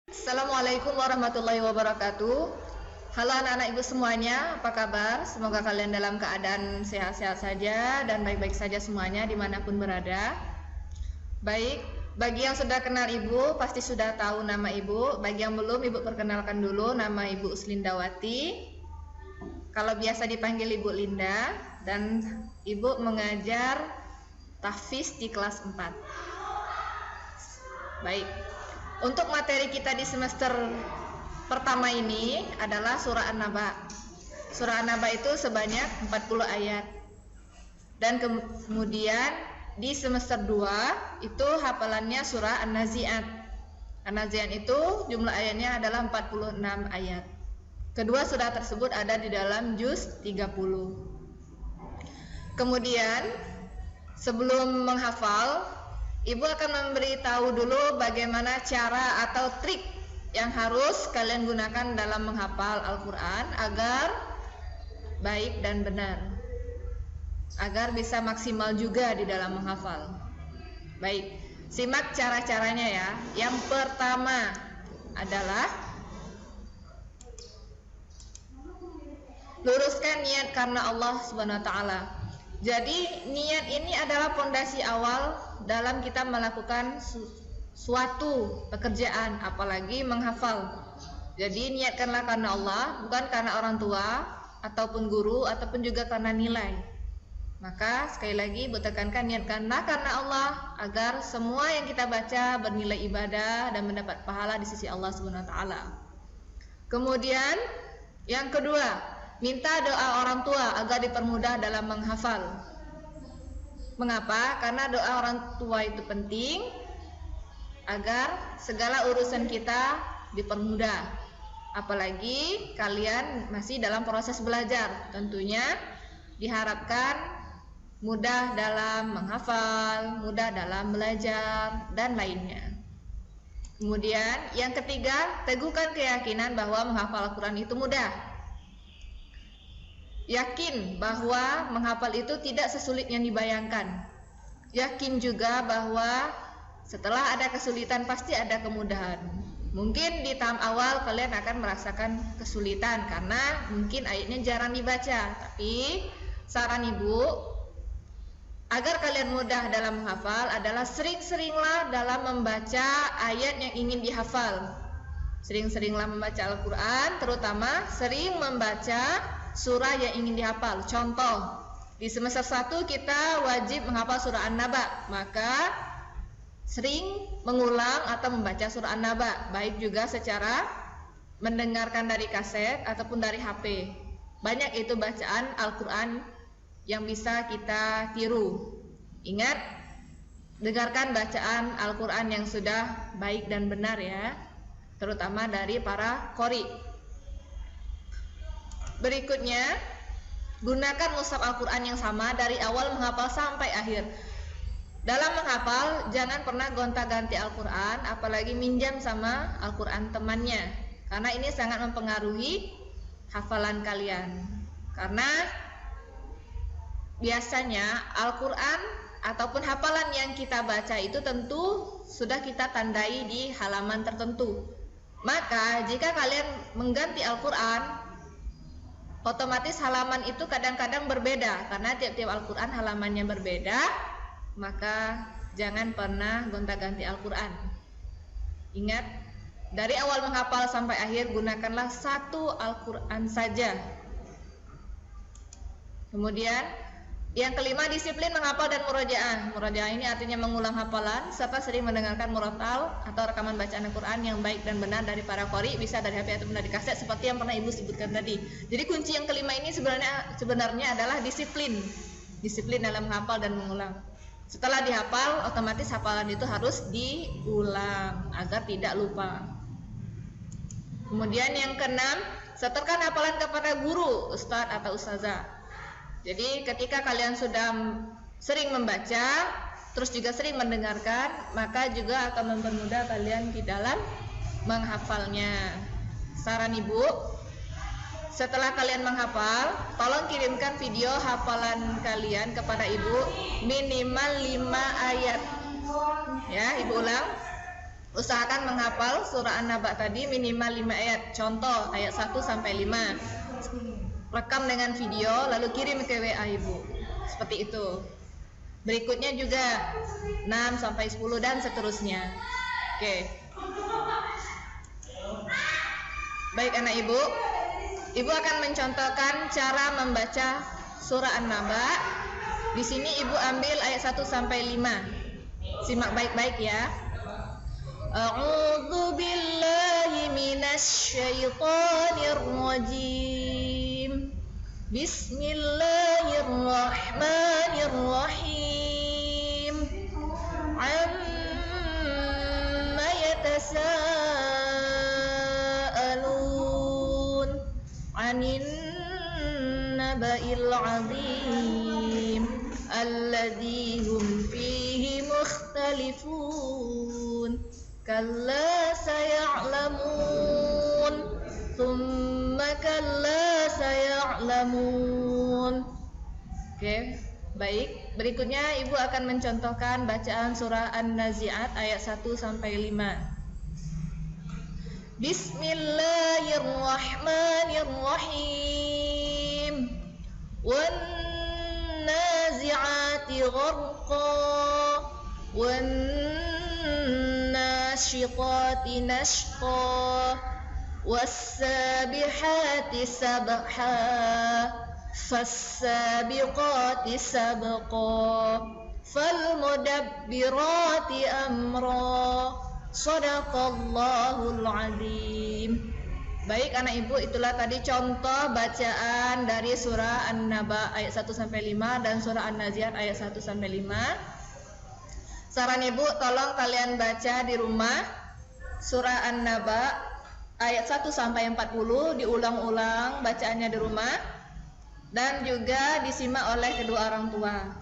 Assalamualaikum warahmatullahi wabarakatuh. Halo anak-anak ibu semuanya, apa kabar? Semoga kalian dalam keadaan sehat-sehat saja dan baik-baik saja semuanya dimanapun berada. Baik, bagi yang sudah kenal ibu pasti sudah tahu nama ibu. Bagi yang belum, ibu perkenalkan dulu, nama ibu Uslindawati. Kalau biasa dipanggil ibu Linda, dan ibu mengajar tahfiz di kelas 4. Baik, untuk materi kita di semester pertama ini adalah surah An-Naba. Surah An-Naba itu sebanyak 40 ayat. Dan kemudian di semester 2 itu hafalannya surah An-Nazi'at. An-Nazi'at itu jumlah ayatnya adalah 46 ayat. Kedua surah tersebut ada di dalam juz 30. Kemudian sebelum menghafal, ibu akan memberitahu dulu bagaimana cara atau trik yang harus kalian gunakan dalam menghafal Al-Quran agar baik dan benar, agar bisa maksimal juga di dalam menghafal. Baik, simak cara-caranya ya. Yang pertama adalah luruskan niat karena Allah Subhanahu wa taala. Jadi niat ini adalah fondasi awal dalam kita melakukan suatu pekerjaan, apalagi menghafal. Jadi niatkanlah karena Allah, bukan karena orang tua ataupun guru ataupun juga karena nilai. Maka sekali lagi ibu tekankan, niatkanlah karena Allah agar semua yang kita baca bernilai ibadah dan mendapat pahala di sisi Allah Subhanahu wa taala. Kemudian yang kedua, minta doa orang tua agar dipermudah dalam menghafal. Mengapa? Karena doa orang tua itu penting agar segala urusan kita dipermudah. Apalagi kalian masih dalam proses belajar, tentunya diharapkan mudah dalam menghafal, mudah dalam belajar, dan lainnya. Kemudian yang ketiga, teguhkan keyakinan bahwa menghafal Al-Quran itu mudah. Yakin bahwa menghafal itu tidak sesulit yang dibayangkan. Yakin juga bahwa setelah ada kesulitan pasti ada kemudahan. Mungkin di tahap awal kalian akan merasakan kesulitan karena mungkin ayatnya jarang dibaca. Tapi saran ibu agar kalian mudah dalam menghafal adalah sering-seringlah dalam membaca ayat yang ingin dihafal. Sering-seringlah membaca Al-Quran, terutama sering membaca surah yang ingin dihafal. Contoh, di semester 1 kita wajib menghafal surah An-Naba, maka sering mengulang atau membaca surah An-Naba, baik juga secara mendengarkan dari kaset ataupun dari HP. Banyak itu bacaan Al-Quran yang bisa kita tiru. Ingat, dengarkan bacaan Al-Quran yang sudah baik dan benar ya, terutama dari para qori. Berikutnya, gunakan mushaf Al-Quran yang sama dari awal menghafal sampai akhir. Dalam menghafal, jangan pernah gonta-ganti Al-Quran, apalagi minjam sama Al-Quran temannya, karena ini sangat mempengaruhi hafalan kalian. Karena biasanya Al-Quran ataupun hafalan yang kita baca itu tentu sudah kita tandai di halaman tertentu. Maka jika kalian mengganti Al-Quran, otomatis halaman itu kadang-kadang berbeda, karena tiap-tiap Al-Quran halamannya berbeda. Maka jangan pernah gonta-ganti Al-Quran. Ingat, dari awal menghafal sampai akhir gunakanlah satu Al-Quran saja. Kemudian yang kelima, disiplin menghafal dan murojaah. Murojaah ini artinya mengulang hafalan serta sering mendengarkan murotal atau rekaman bacaan Al-Quran yang baik dan benar dari para qori, bisa dari HP ataupun dari kaset seperti yang pernah ibu sebutkan tadi. Jadi kunci yang kelima ini sebenarnya adalah disiplin. Disiplin dalam menghafal dan mengulang. Setelah dihafal, otomatis hafalan itu harus diulang agar tidak lupa. Kemudian yang keenam, setorkan hafalan kepada guru, ustadz atau ustazah. Jadi ketika kalian sudah sering membaca, terus juga sering mendengarkan, maka juga akan mempermudah kalian di dalam menghafalnya. Saran ibu, setelah kalian menghafal, tolong kirimkan video hafalan kalian kepada ibu minimal 5 ayat. Ya, ibu ulang. Usahakan menghafal surah An-Naba tadi minimal 5 ayat. Contoh ayat 1 sampai 5. Rekam dengan video lalu kirim ke WA Ibu. Seperti itu. Berikutnya juga 6 sampai 10 dan seterusnya. Oke. Baik anak Ibu. Ibu akan mencontohkan cara membaca surah An-Naba. Di sini Ibu ambil ayat 1 sampai 5. Simak baik-baik ya. A'udzu billahi minasy syaithanir rajim. Bismillahirrahmanirrahim. Amma yatasaalun 'anin naba'il 'azim alladzi hum fihi mukhtalifun. Kalla saya'lamun, thumma kalla saya'lamun. Oke, baik. Berikutnya Ibu akan mencontohkan bacaan surah An-Nazi'at ayat 1 sampai 5. Bismillahirrahmanirrahim. Wan nazi'ati gharqa. Wan nasyiqati nashqa. Was-sabihati sabha. Fas-sabiqati sabqa. Fal-mudabbirati amra. Shadaqallahul azim. Baik anak Ibu, itulah tadi contoh bacaan dari surah An-Naba ayat 1 sampai 5 dan surah An-Nazi'at ayat 1 sampai 5. Saran Ibu, tolong kalian baca di rumah surah An-Naba ayat 1 sampai 40, diulang-ulang bacaannya di rumah dan juga disimak oleh kedua orang tua.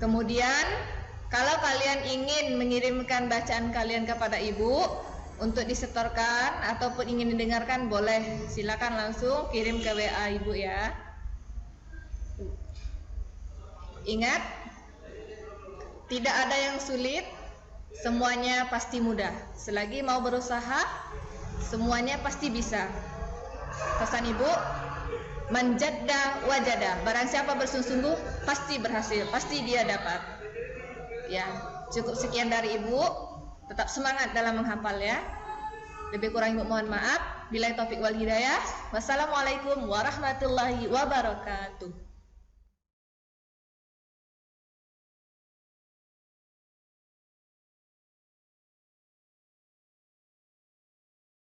Kemudian kalau kalian ingin mengirimkan bacaan kalian kepada Ibu untuk disetorkan ataupun ingin didengarkan, boleh, silakan langsung kirim ke WA Ibu ya. Ingat, tidak ada yang sulit, semuanya pasti mudah. Selagi mau berusaha, semuanya pasti bisa. Pesan Ibu, manjadda wajada. Barang siapa bersungguh-sungguh pasti berhasil, pasti dia dapat. Ya, cukup sekian dari Ibu. Tetap semangat dalam menghafal ya. Lebih kurang Ibu mohon maaf. Billahi taufik wal hidayah. Wassalamualaikum warahmatullahi wabarakatuh.